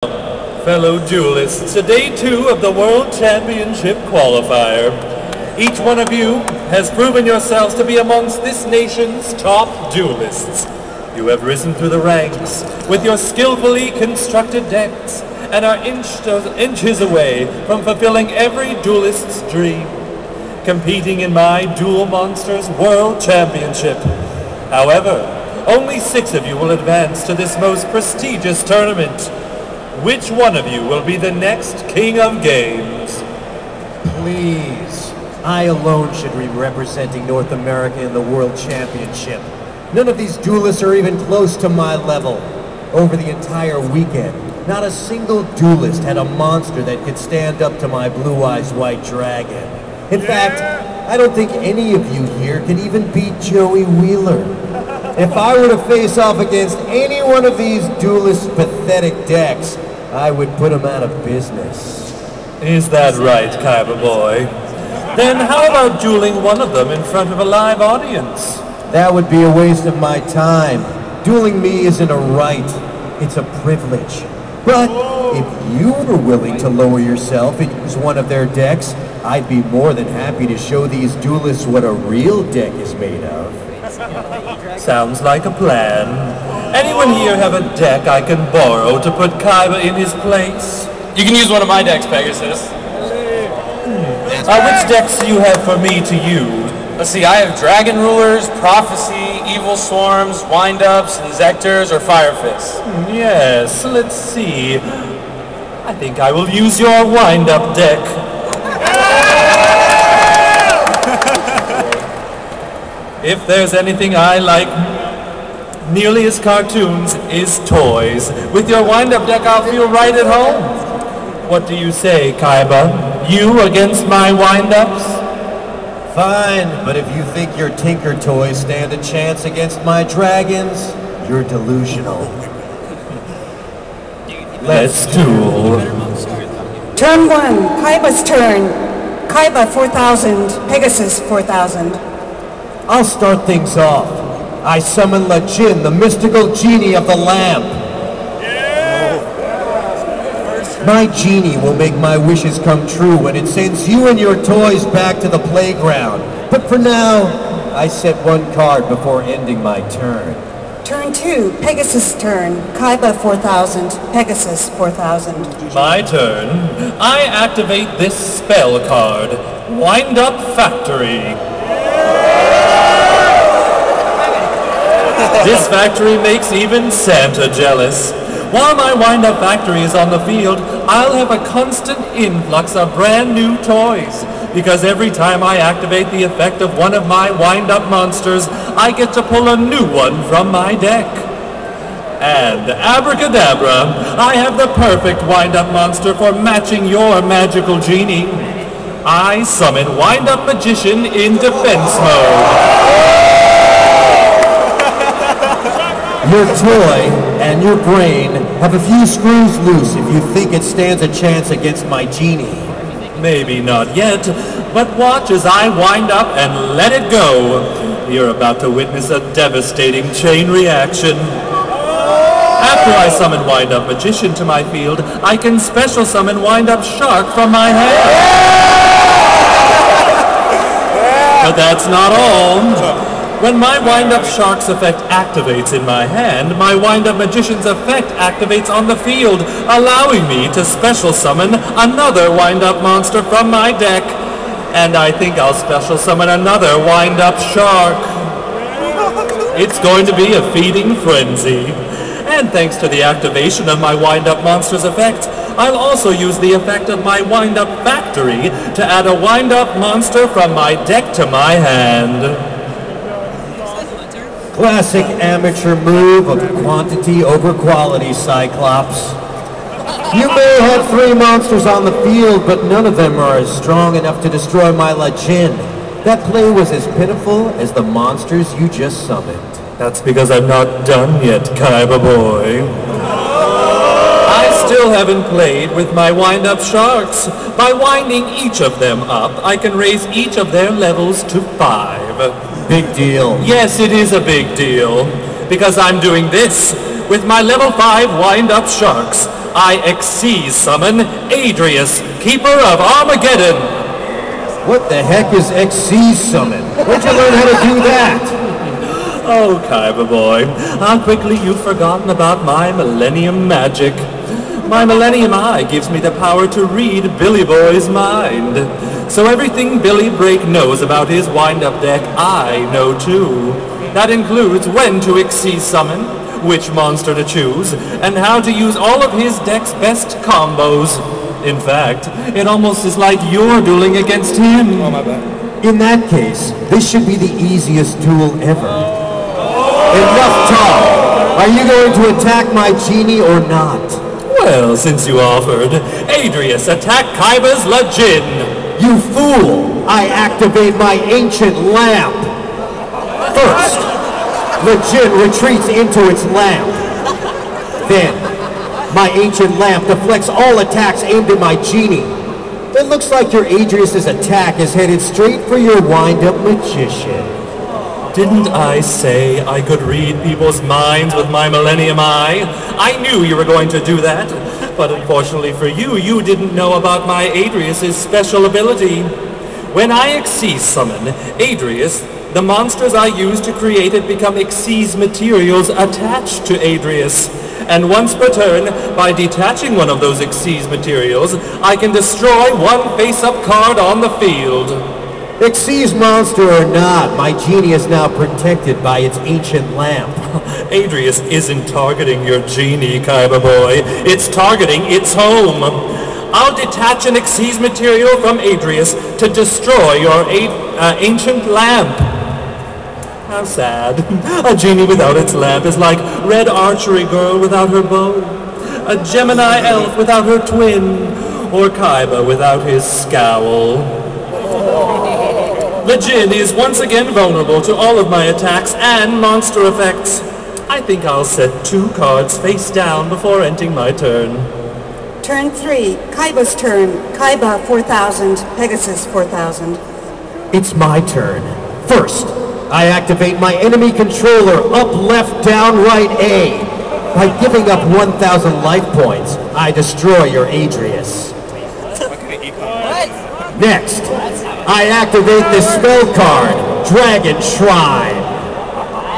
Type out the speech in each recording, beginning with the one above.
Fellow duelists, to day 2 of the World Championship Qualifier. Each one of you has proven yourselves to be amongst this nation's top duelists. You have risen through the ranks with your skillfully constructed decks and are inches away from fulfilling every duelist's dream, competing in my Duel Monsters World Championship. However, only 6 of you will advance to this most prestigious tournament. Which one of you will be the next King of Games? Please. I alone should be representing North America in the World Championship. None of these duelists are even close to my level. Over the entire weekend, not a single duelist had a monster that could stand up to my Blue Eyes White Dragon. In fact, I don't think any of you here can even beat Joey Wheeler. If I were to face off against any one of these duelists' pathetic decks, I would put them out of business. Is that right, Kaiba boy? Then how about dueling one of them in front of a live audience? That would be a waste of my time. Dueling me isn't a right, it's a privilege. But if you were willing to lower yourself and use one of their decks, I'd be more than happy to show these duelists what a real deck is made of. Sounds like a plan. Anyone here have a deck I can borrow to put Kaiba in his place? You can use one of my decks, Pegasus. Which decks do you have for me to use? Let's see, I have Dragon Rulers, Prophecy, Evil Swarms, Wind-Ups, Inzectors, or Fire Fists. Yes, let's see. I think I will use your Wind-Up deck. If there's anything I like nearly as cartoons is toys. With your wind-up deck, I'll feel right at home. What do you say, Kaiba? You against my wind-ups? Fine, but if you think your Tinker toys stand a chance against my dragons, you're delusional. Let's duel. Turn 1, Kaiba's turn. Kaiba 4,000, Pegasus 4,000. I'll start things off. I summon La Jinn, the mystical genie of the lamp. My genie will make my wishes come true when it sends you and your toys back to the playground. But for now, I set one card before ending my turn. Turn 2, Pegasus' turn. Kaiba 4,000, Pegasus 4,000. My turn. I activate this spell card, Wind Up Factory. This factory makes even Santa jealous. While my wind-up factory is on the field, I'll have a constant influx of brand new toys. Because every time I activate the effect of one of my wind-up monsters, I get to pull a new one from my deck. And abracadabra, I have the perfect wind-up monster for matching your magical genie. I summon Wind-Up Magician in defense mode. Your toy and your brain have a few screws loose if you think it stands a chance against my genie. Maybe not yet, but watch as I wind up and let it go. You're about to witness a devastating chain reaction. After I summon Wind Up Magician to my field, I can special summon Wind Up Shark from my hand. But that's not all. When my Wind-Up Shark's effect activates in my hand, my Wind-Up Magician's effect activates on the field, allowing me to special summon another Wind-Up monster from my deck. And I think I'll special summon another Wind-Up Shark. It's going to be a feeding frenzy. And thanks to the activation of my Wind-Up monster's effect, I'll also use the effect of my Wind-Up Factory to add a Wind-Up monster from my deck to my hand. Classic amateur move of quantity over quality, Cyclops. You may have 3 monsters on the field, but none of them are as strong enough to destroy my La Jinn. That play was as pitiful as the monsters you just summoned. That's because I'm not done yet, Kaiba boy. I still haven't played with my wind-up sharks. By winding each of them up, I can raise each of their levels to 5. Big deal. Yes, it is a big deal. Because I'm doing this. with my level 5 wind-up sharks, I XC summon Adrius, Keeper of Armageddon. What the heck is XC summon? Where'd you learn how to do that? Oh, Kaiba boy, how quickly you've forgotten about my Millennium Magic. My Millennium Eye gives me the power to read Billy Boy's mind. So everything Billy Break knows about his wind-up deck, I know too. That includes when to XC summon, which monster to choose, and how to use all of his deck's best combos. In fact, it almost is like you're dueling against him. Oh, my bad. In that case, this should be the easiest duel ever. Enough talk! Are you going to attack my genie or not? Well, since you offered, Adrius, attack Kaiba's Lejin. You fool! I activate my ancient lamp! First, Lejin retreats into its lamp. Then, my ancient lamp deflects all attacks aimed at my genie. It looks like your Adrius' attack is headed straight for your wind-up magician. Didn't I say I could read people's minds with my Millennium Eye? I knew you were going to do that. But unfortunately for you, you didn't know about my Adrius' special ability. When I XC summon Adrius, the monsters I use to create it become Xyz materials attached to Adrius. And once per turn, by detaching one of those Xyz materials, I can destroy one face-up card on the field. Xyz monster or not, my genie is now protected by its ancient lamp. Adrius isn't targeting your genie, Kaiba boy. It's targeting its home. I'll detach an Xyz material from Adrius to destroy your ancient lamp. How sad. A genie without its lamp is like Red Archery Girl without her bow, a Gemini elf without her twin, or Kaiba without his scowl. The Jin is once again vulnerable to all of my attacks and monster effects. I think I'll set 2 cards face down before ending my turn. Turn 3, Kaiba's turn. Kaiba 4,000, Pegasus 4,000. It's my turn. First, I activate my enemy controller up, left, down, right, A. By giving up 1,000 life points, I destroy your Adrius. Next, I activate the spell card, Dragon Shrine.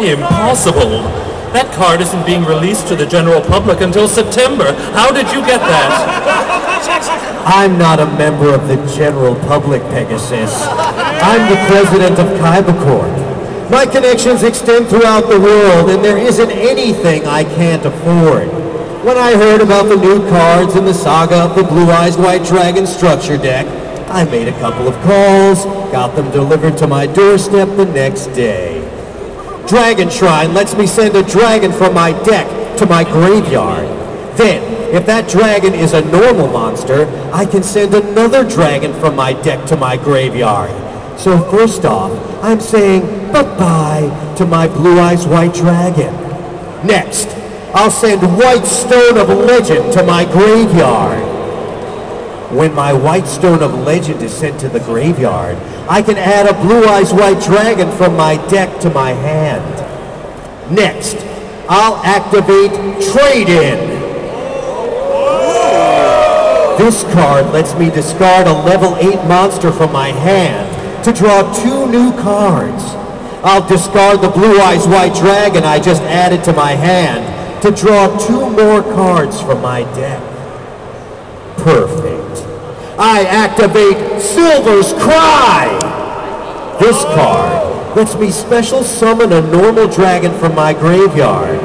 Impossible. That card isn't being released to the general public until September. How did you get that? I'm not a member of the general public, Pegasus. I'm the president of Kaiba Corp. My connections extend throughout the world, and there isn't anything I can't afford. When I heard about the new cards in the saga of the Blue Eyes White Dragon structure deck, I made a couple of calls, got them delivered to my doorstep the next day. Dragon Shrine lets me send a dragon from my deck to my graveyard. Then, if that dragon is a normal monster, I can send another dragon from my deck to my graveyard. So first off, I'm saying bye-bye to my Blue Eyes White Dragon. Next, I'll send White Stone of Legend to my graveyard. When my White Stone of Legend is sent to the graveyard, I can add a Blue Eyes White Dragon from my deck to my hand. Next, I'll activate Trade-In. This card lets me discard a level 8 monster from my hand to draw 2 new cards. I'll discard the Blue Eyes White Dragon I just added to my hand to draw 2 more cards from my deck. Perfect. I activate Silver's Cry! This card lets me special summon a normal dragon from my graveyard.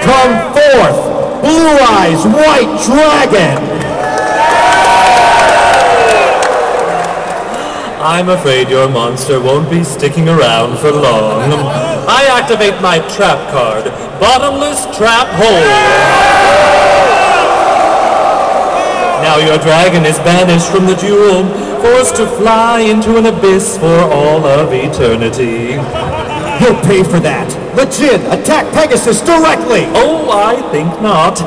Come forth, Blue Eyes White Dragon! I'm afraid your monster won't be sticking around for long. I activate my trap card, Bottomless Trap Hole. Now your dragon is banished from the duel, forced to fly into an abyss for all of eternity. He'll pay for that. Lejin, attack Pegasus directly! Oh, I think not.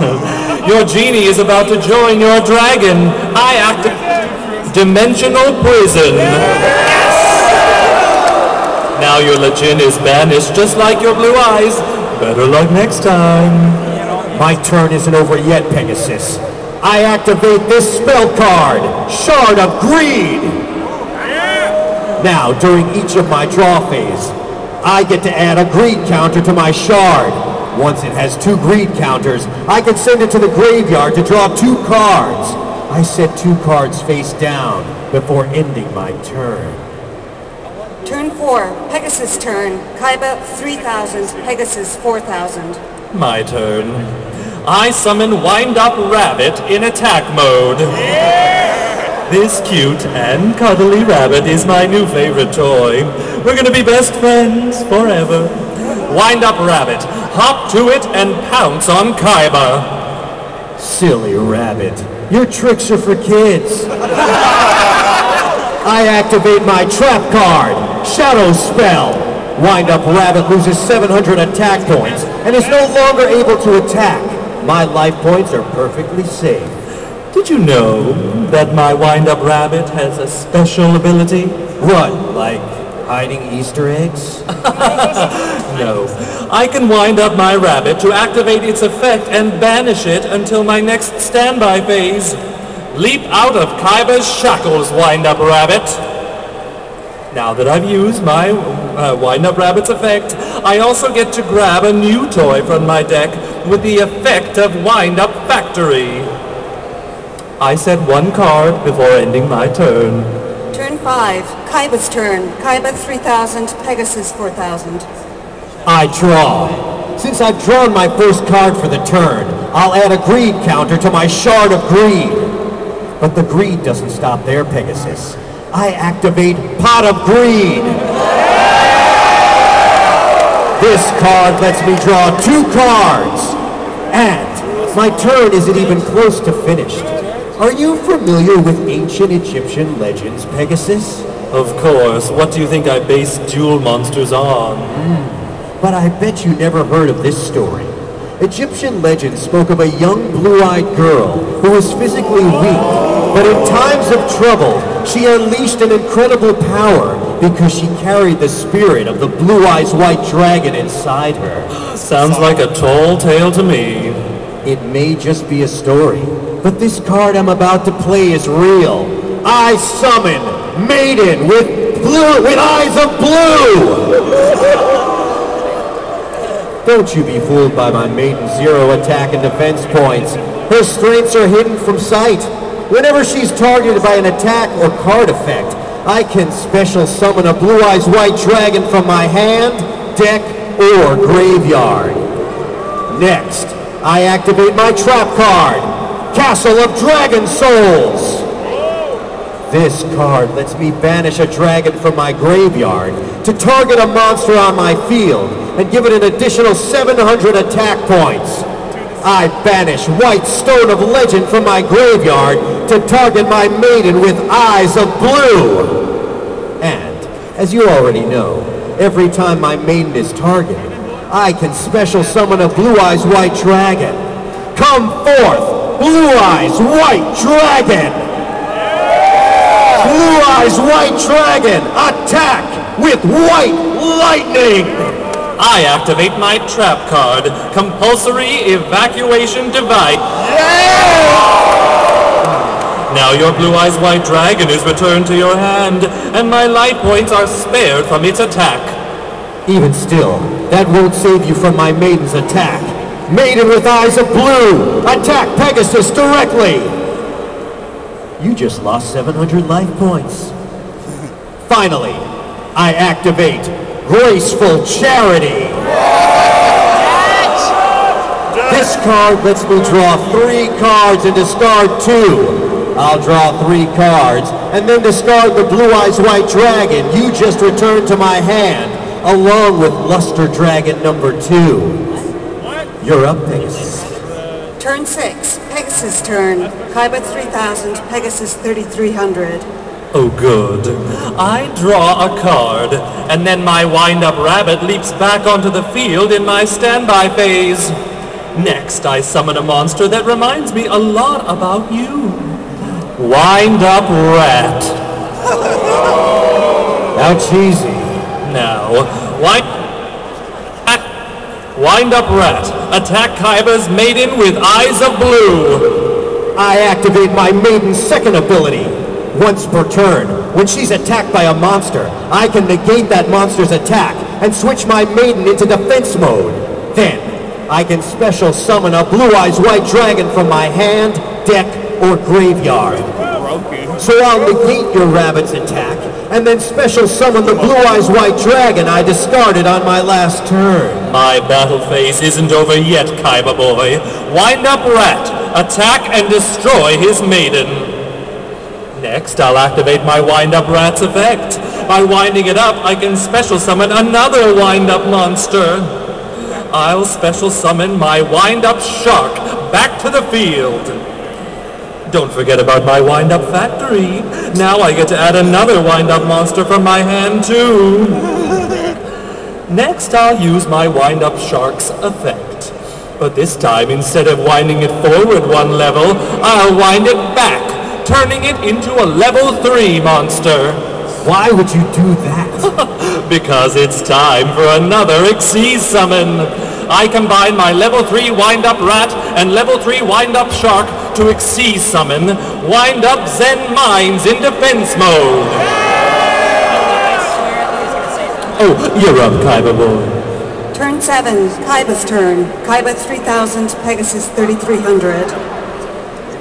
Your genie is about to join your dragon. I activate Dimensional Prison. Yes! Now your Lejin is banished just like your Blue Eyes. Better luck next time. My turn isn't over yet, Pegasus. I activate this spell card, Shard of Greed. Now, during each of my draw phase, I get to add a greed counter to my shard. Once it has 2 greed counters, I can send it to the graveyard to draw 2 cards. I set 2 cards face down before ending my turn. Turn 4, Pegasus turn. Kaiba 3,000, Pegasus 4,000. My turn. I summon Wind-Up Rabbit in attack mode. This cute and cuddly rabbit is my new favorite toy. We're gonna be best friends forever. Wind-Up Rabbit, hop to it and pounce on Kaiba. Silly rabbit, your tricks are for kids. I activate my trap card, Shadow Spell. Wind-Up Rabbit loses 700 attack points and is no longer able to attack. My life points are perfectly safe. Did you know that my Wind-Up Rabbit has a special ability? What, like hiding Easter eggs? No. I can wind up my rabbit to activate its effect and banish it until my next standby phase. Leap out of Kaiba's shackles, Wind-Up Rabbit. Now that I've used my Wind-Up Rabbit's effect, I also get to grab a new toy from my deck with the effect of Wind-Up Factory. I set 1 card before ending my turn. Turn 5, Kaiba's turn. Kaiba 3,000, Pegasus 4,000. I draw. Since I've drawn my first card for the turn, I'll add a greed counter to my Shard of Greed. But the greed doesn't stop there, Pegasus. I activate Pot of Greed. This card lets me draw 2 cards. And my turn isn't even close to finished. Are you familiar with ancient Egyptian legends, Pegasus? Of course. What do you think I base duel monsters on? But I bet you never heard of this story. Egyptian legends spoke of a young blue-eyed girl who was physically weak, but in times of trouble, she unleashed an incredible power because she carried the spirit of the Blue Eyes White Dragon inside her. Sounds like a tall tale to me. It may just be a story, but this card I'm about to play is real. I summon Maiden with eyes of blue! Don't you be fooled by my Maiden's 0 attack and defense points. Her strengths are hidden from sight. Whenever she's targeted by an attack or card effect, I can special summon a Blue Eyes White Dragon from my hand, deck, or graveyard. Next, I activate my trap card, Castle of Dragon Souls. This card lets me banish a dragon from my graveyard to target a monster on my field and give it an additional 700 attack points. I banish White Stone of Legend from my graveyard to target my Maiden with eyes of blue. And, as you already know, every time my Maiden is targeted, I can special summon a Blue Eyes White Dragon. Come forth, Blue Eyes White Dragon! Blue Eyes White Dragon, attack with White Lightning! I activate my trap card, Compulsory Evacuation Device. Now your Blue Eyes White Dragon is returned to your hand, and my light points are spared from its attack. Even still, that won't save you from my Maiden's attack. Maiden with eyes of blue, attack Pegasus directly! You just lost 700 life points. Finally, I activate Graceful Charity. This card lets me draw 3 cards and discard 2. I'll draw 3 cards and then discard the Blue Eyes White Dragon you just returned to my hand, along with Luster Dragon number 2. You're up, Pegasus. Turn 6, Pegasus turn. Kaiba 3,000, Pegasus 3,300. Oh good. I draw a card, and then my wind-up rabbit leaps back onto the field in my standby phase. Next, I summon a monster that reminds me a lot about you. Wind-up rat. How cheesy. Now, Wind-up rat, attack Kaiba's Maiden with eyes of blue. I activate my Maiden's second ability. Once per turn, when she's attacked by a monster, I can negate that monster's attack and switch my Maiden into defense mode. Then, I can special summon a blue-eyes white dragon from my hand, deck, or graveyard. So I'll negate your rabbit's attack, and then special summon the blue-eyes white dragon I discarded on my last turn. My battle phase isn't over yet, Kaiba boy. Wind-up rat, attack and destroy his Maiden. Next, I'll activate my wind-up rat's effect. By winding it up, I can special summon another wind-up monster. I'll special summon my wind-up shark back to the field. Don't forget about my wind-up factory. Now I get to add another wind-up monster from my hand, too. Next, I'll use my wind-up shark's effect. But this time, instead of winding it forward one level, I'll wind it back, turning it into a level 3 monster. Why would you do that? Because it's time for another Xyz summon. I combine my level 3 wind-up rat and level 3 wind-up shark to Xyz summon Wind-up Zen Mines in defense mode. Oh, you're up, Kaiba boy. Turn 7, Kaiba's turn. Kaiba 3000, Pegasus 3300.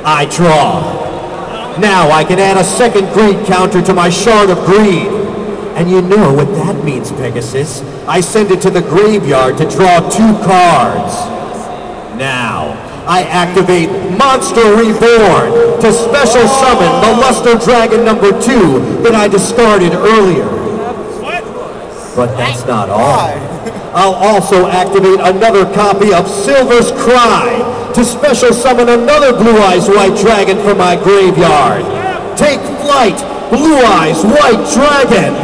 I draw. Now I can add a second greed counter to my Shard of Greed. And you know what that means, Pegasus. I send it to the graveyard to draw 2 cards. Now, I activate Monster Reborn to special summon the Luster Dragon number 2 that I discarded earlier. But that's not all. I'll also activate another copy of Silver's Cry to special summon another Blue Eyes White Dragon from my graveyard. Take flight, Blue Eyes White Dragon!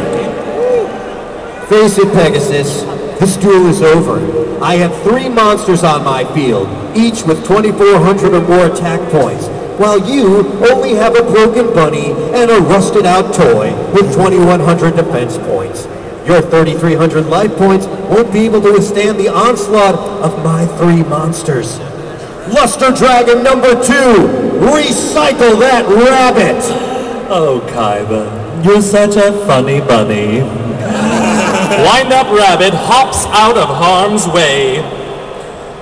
Face it, Pegasus, this duel is over. I have 3 monsters on my field, each with 2,400 or more attack points, while you only have a broken bunny and a rusted out toy with 2,100 defense points. Your 3,300 life points won't be able to withstand the onslaught of my 3 monsters. Luster Dragon number 2, recycle that rabbit! Oh, Kaiba, you're such a funny bunny. Wind-up rabbit hops out of harm's way.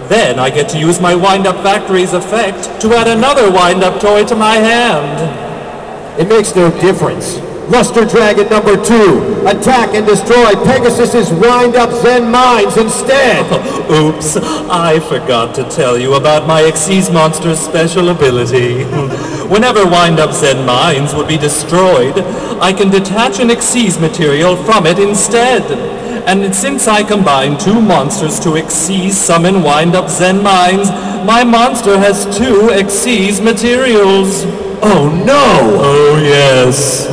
Then I get to use my wind-up factory's effect to add another wind-up toy to my hand. It makes no difference. Luster Dragon number 2, attack and destroy Pegasus's wind-up Zen Mines instead. Oops, I forgot to tell you about my Xyz monster's special ability. Whenever wind-up Zen Mines would be destroyed, I can detach an Xyz material from it instead. And since I combine 2 monsters to Xyz summon wind-up Zen Mines, my monster has 2 Xyz materials. Oh no! Oh yes.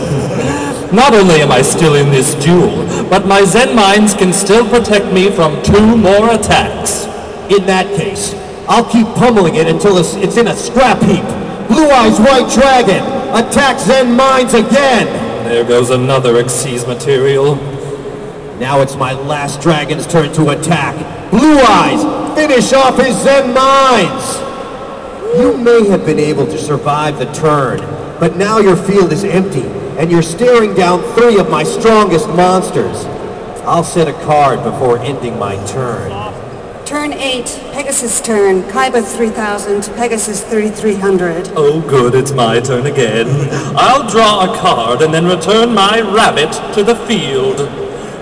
Not only am I still in this duel, but my Zen Mines can still protect me from 2 more attacks. In that case, I'll keep pummeling it until it's in a scrap heap. Blue Eyes White Dragon, attack Zen Mines again! There goes another Xyz material. Now it's my last dragon's turn to attack. Blue Eyes, finish off his Zen Mines! You may have been able to survive the turn, but now your field is empty, and you're staring down 3 of my strongest monsters. I'll set a card before ending my turn. Turn 8, Pegasus turn. Kaiba 3000, Pegasus 3300. Oh good, it's my turn again. I'll draw a card and then return my rabbit to the field.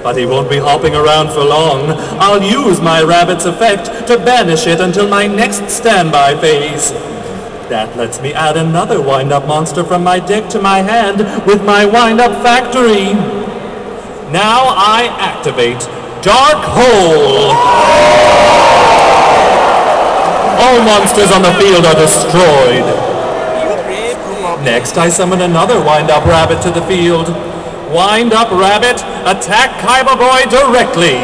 But he won't be hopping around for long. I'll use my rabbit's effect to banish it until my next standby phase. That lets me add another wind-up monster from my deck to my hand with my wind-up factory. Now I activate Dark Hole. All monsters on the field are destroyed. Next I summon another wind-up rabbit to the field. Wind-up rabbit, attack Kaiba boy directly.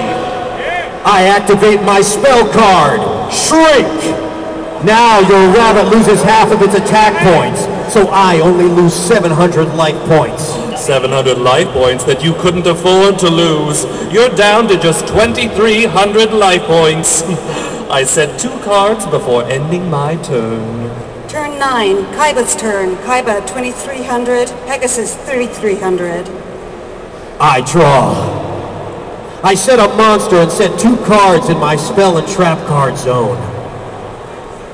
I activate my spell card, Shrink. Now your rabbit loses half of its attack points, so I only lose 700 life points. 700 life points that you couldn't afford to lose. You're down to just 2,300 life points. I said 2 cards before ending my turn. Turn 9, Kaiba's turn. Kaiba 2,300, Pegasus 3,300. I draw. I set a monster and set 2 cards in my spell and trap card zone.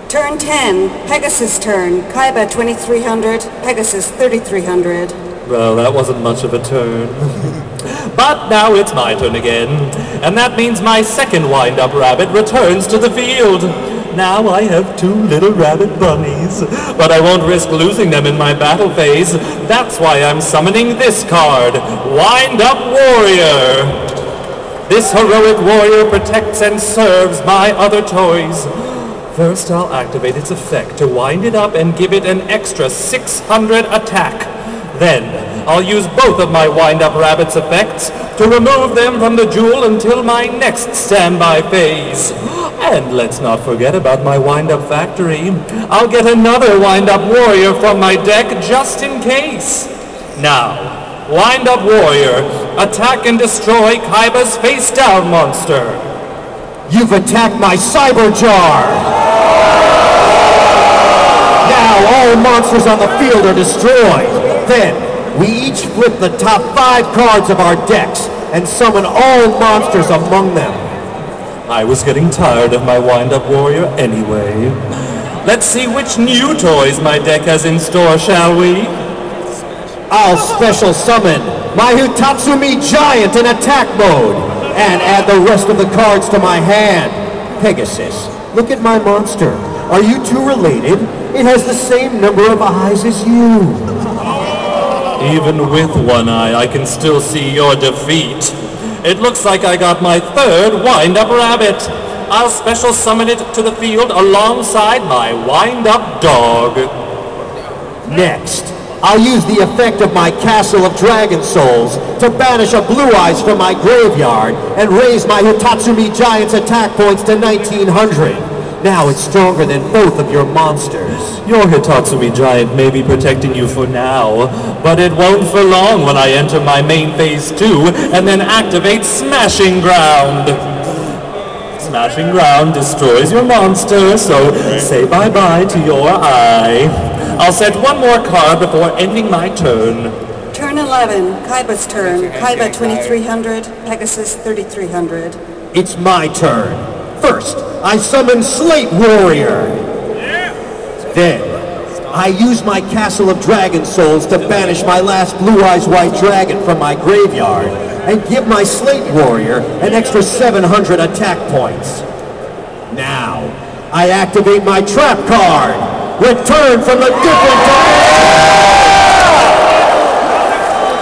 Turn 10, Pegasus turn. Kaiba 2,300, Pegasus 3,300. Well, that wasn't much of a turn. But now it's my turn again. And that means my second wind-up rabbit returns to the field. Now I have 2 little rabbit bunnies, but I won't risk losing them in my battle phase. That's why I'm summoning this card, Wind-Up Warrior. This heroic warrior protects and serves my other toys. First, I'll activate its effect to wind it up and give it an extra 600 attack. Then, I'll use both of my Wind-Up Rabbit's effects to remove them from the duel until my next standby phase. And let's not forget about my Wind-Up Factory. I'll get another Wind-Up Warrior from my deck just in case. Now, Wind-Up Warrior, attack and destroy Kaiba's face-down monster. You've attacked my Cyber Jar! Now all monsters on the field are destroyed. Then, we each flip the top 5 cards of our decks and summon all monsters among them. I was getting tired of my Wind-Up Warrior anyway. Let's see which new toys my deck has in store, shall we? I'll special summon my Hitatsumi Giant in attack mode and add the rest of the cards to my hand. Pegasus, look at my monster. Are you 2 related? It has the same number of eyes as you. Even with 1 eye, I can still see your defeat. It looks like I got my 3rd Wind-Up Rabbit. I'll special summon it to the field alongside my Wind-Up Dog. Next, I'll use the effect of my Castle of Dragon Souls to banish a Blue Eyes from my graveyard and raise my Hitatsumi Giant's attack points to 1,900. Now it's stronger than both of your monsters. Your Hitatsumi Giant may be protecting you for now, but it won't for long when I enter my main phase 2 and then activate Smashing Ground. Smashing Ground destroys your monster, so say bye-bye to your eye. I'll set 1 more card before ending my turn. Turn 11, Kaiba's turn. Kaiba 2,300, Pegasus 3,300. It's my turn. First, I summon Slate Warrior. Then, I use my Castle of Dragon Souls to banish my last Blue Eyes White Dragon from my graveyard and give my Slate Warrior an extra 700 attack points. Now, I activate my trap card. Return from the different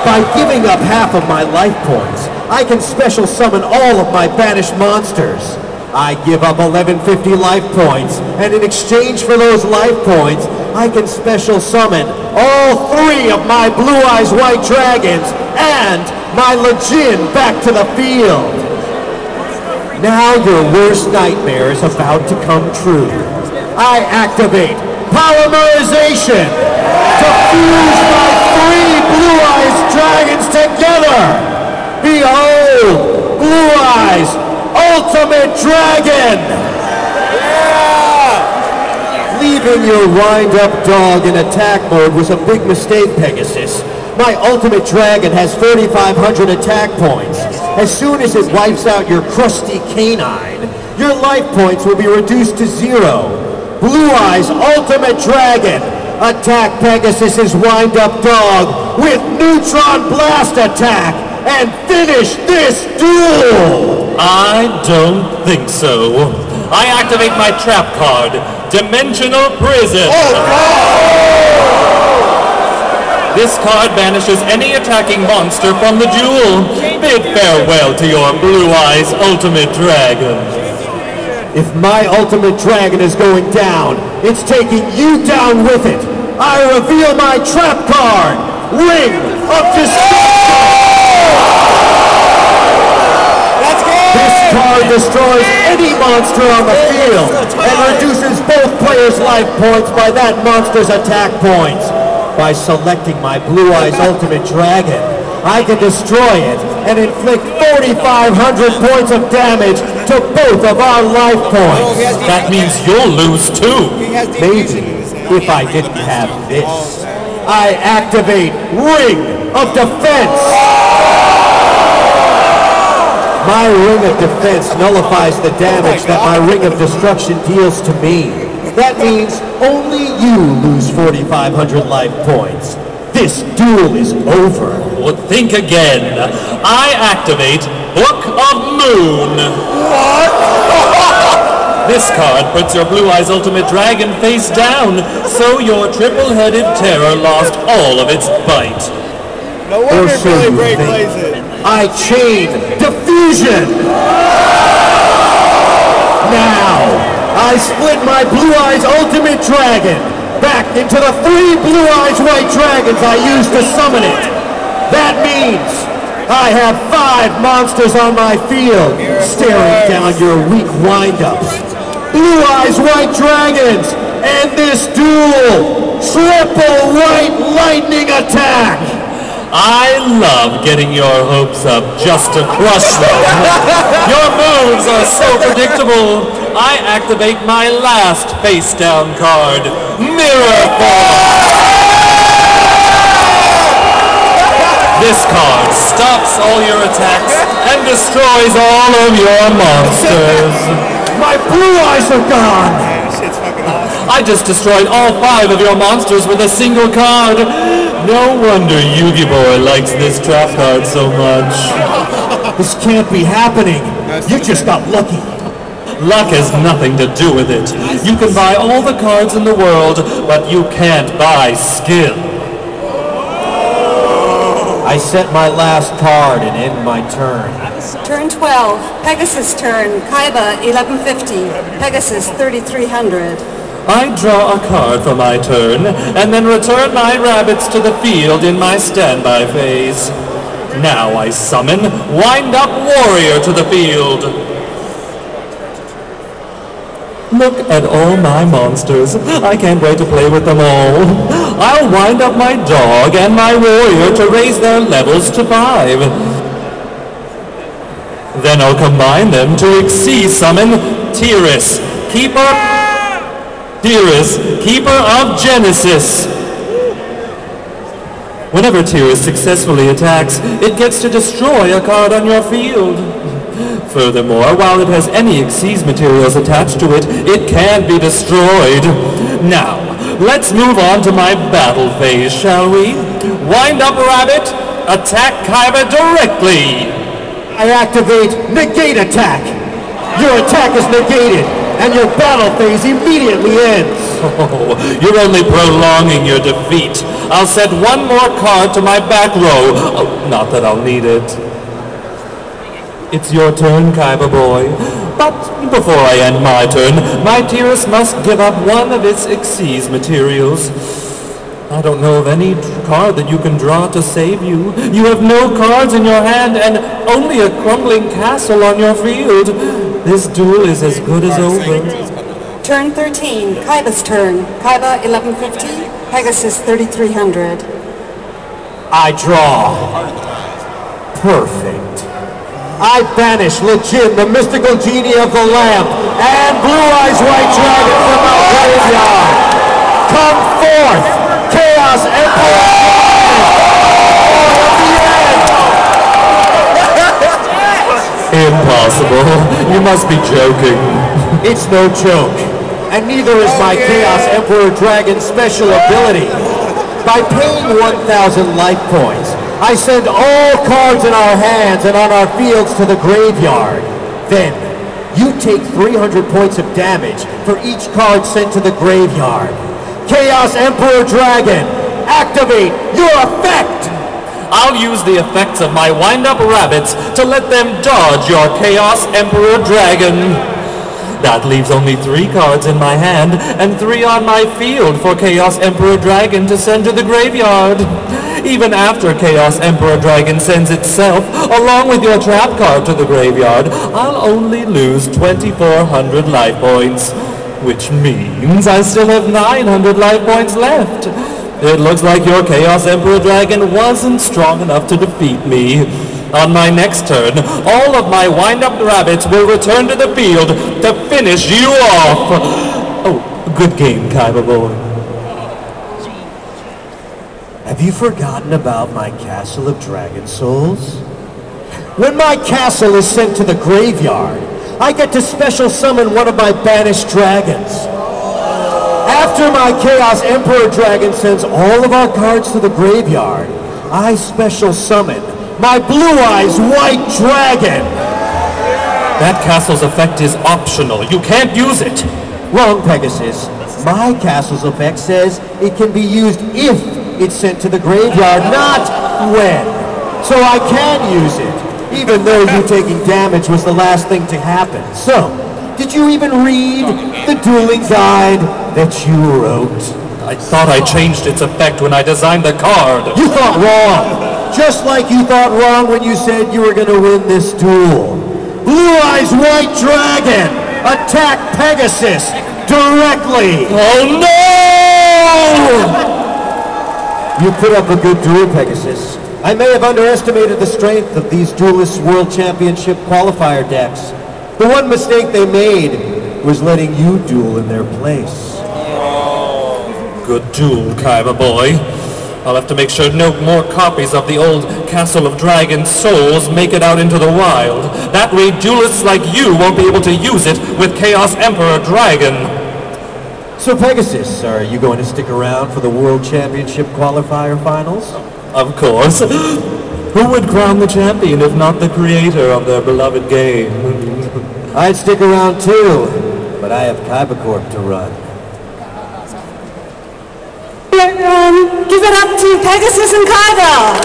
By giving up half of my life points, I can special summon all of my banished monsters. I give up 1150 life points, and in exchange for those life points, I can special summon all 3 of my Blue Eyes White Dragons and my Legion back to the field. Now your worst nightmare is about to come true. I activate Polymerization to fuse my 3 Blue Eyes Dragons together. Behold, Blue Eyes Ultimate Dragon! Yeah! Leaving your wind-up dog in attack mode was a big mistake, Pegasus. My Ultimate Dragon has 3,500 attack points. As soon as it wipes out your crusty canine, your life points will be reduced to 0. Blue Eyes Ultimate Dragon, attack Pegasus's wind-up dog with Neutron Blast attack and finish this duel! I don't think so. I activate my trap card, Dimensional Prison. This card banishes any attacking monster from the duel. Bid farewell to your Blue Eyes Ultimate Dragon. If my Ultimate Dragon is going down, it's taking you down with it. I reveal my trap card, Ring of Destruction. This card destroys any monster on the field and reduces both players' life points by that monster's attack points. by selecting my Blue Eyes Ultimate Dragon. I can destroy it and inflict 4,500 points of damage to both of our life points. That means you'll lose too. Maybe if I didn't have this. I activate Ring of Defense. My Ring of Defense nullifies the damage that my Ring of Destruction deals to me. That means only you lose 4,500 life points. This duel is over. Well, think again. I activate Book of Moon. What? This card puts your Blue Eyes Ultimate Dragon face down, so your triple-headed terror lost all of its bite. No wonder Billy Bray plays it. I chain Diffusion. Now, I split my Blue Eyes Ultimate Dragon back into the 3 Blue Eyes White Dragons I used to summon it. That means I have 5 monsters on my field staring down your weak wind-ups. Blue Eyes White Dragons, and this duel, triple white lightning attack! I love getting your hopes up just to crush them. Your moves are so predictable. I activate my last face-down card, Mirror Form. This card stops all your attacks and destroys all of your monsters. My blue eyes are gone! Man, this shit's fucking awesome. I just destroyed all 5 of your monsters with a single card. No wonder Yugioh likes this trap card so much. This can't be happening. You just got lucky. Luck has nothing to do with it. You can buy all the cards in the world, but you can't buy skill. I set my last card and end my turn. Turn 12, Pegasus turn, Kaiba 1150, Pegasus 3300. I draw a card for my turn, and then return my rabbits to the field in my standby phase. Now I summon Wind Up Warrior to the field. Look at all my monsters. I can't wait to play with them all. I'll wind up my dog and my warrior to raise their levels to 5. Then I'll combine them to Xyz summon Tiras, Keeper of Genesis. Whenever Tiras successfully attacks, it gets to destroy a card on your field. Furthermore, while it has any Xyz materials attached to it, it can be destroyed. Now, let's move on to my battle phase, shall we? Wind Up Rabbit, attack Kaiba directly. I activate Negate Attack. Your attack is negated, and your battle phase immediately ends. Oh, you're only prolonging your defeat. I'll set 1 more card to my back row. Oh, not that I'll need it. It's your turn, Kaiba boy. But before I end my turn, my Tiras must give up 1 of its Xyz materials. I don't know of any card that you can draw to save you. You have no cards in your hand and only a crumbling castle on your field. This duel is as good as over. Turn 13, Kaiba's turn, Kaiba 1150, Pegasus 3300. I draw. Perfect. I banish Lejin, the mystical genie of the lamp, and Blue Eyes White Dragon from my graveyard. Come forth, Chaos Emperor! Impossible. You must be joking. It's no joke, and neither is my Chaos Emperor Dragon's special ability. By paying 1,000 life points, I send all cards in our hands and on our fields to the graveyard. Then, you take 300 points of damage for each card sent to the graveyard. Chaos Emperor Dragon, activate your effect! I'll use the effects of my wind-up rabbits to let them dodge your Chaos Emperor Dragon. That leaves only 3 cards in my hand and 3 on my field for Chaos Emperor Dragon to send to the graveyard. Even after Chaos Emperor Dragon sends itself, along with your trap card to the graveyard, I'll only lose 2,400 life points, which means I still have 900 life points left. It looks like your Chaos Emperor Dragon wasn't strong enough to defeat me. On my next turn, all of my wind-up rabbits will return to the field to finish you off. Oh, good game, Kaiba boy. Have you forgotten about my Castle of Dragon Souls? When my castle is sent to the graveyard, I get to special summon one of my banished dragons. After my Chaos Emperor Dragon sends all of our cards to the graveyard, I special summon my Blue Eyes White Dragon! That castle's effect is optional. You can't use it. Wrong, Pegasus. My castle's effect says it can be used if it's sent to the graveyard, not when. So I can use it, even though you taking damage was the last thing to happen. So, did you even read the dueling guide that you wrote? I thought I changed its effect when I designed the card. You thought wrong! Just like you thought wrong when you said you were gonna win this duel. Blue Eyes White Dragon! Attack Pegasus! Directly! Oh no! You put up a good duel, Pegasus. I may have underestimated the strength of these Duelist World Championship qualifier decks. The one mistake they made was letting you duel in their place. Good duel, Kaiba boy. I'll have to make sure no more copies of the old Castle of Dragon Souls make it out into the wild. That way duelists like you won't be able to use it with Chaos Emperor Dragon. So Pegasus, are you going to stick around for the World Championship qualifier finals? Of course. Who would crown the champion if not the creator of their beloved game? I'd stick around too, but I have Kaiba Corp to run. Give it up to Pegasus and Kaiba!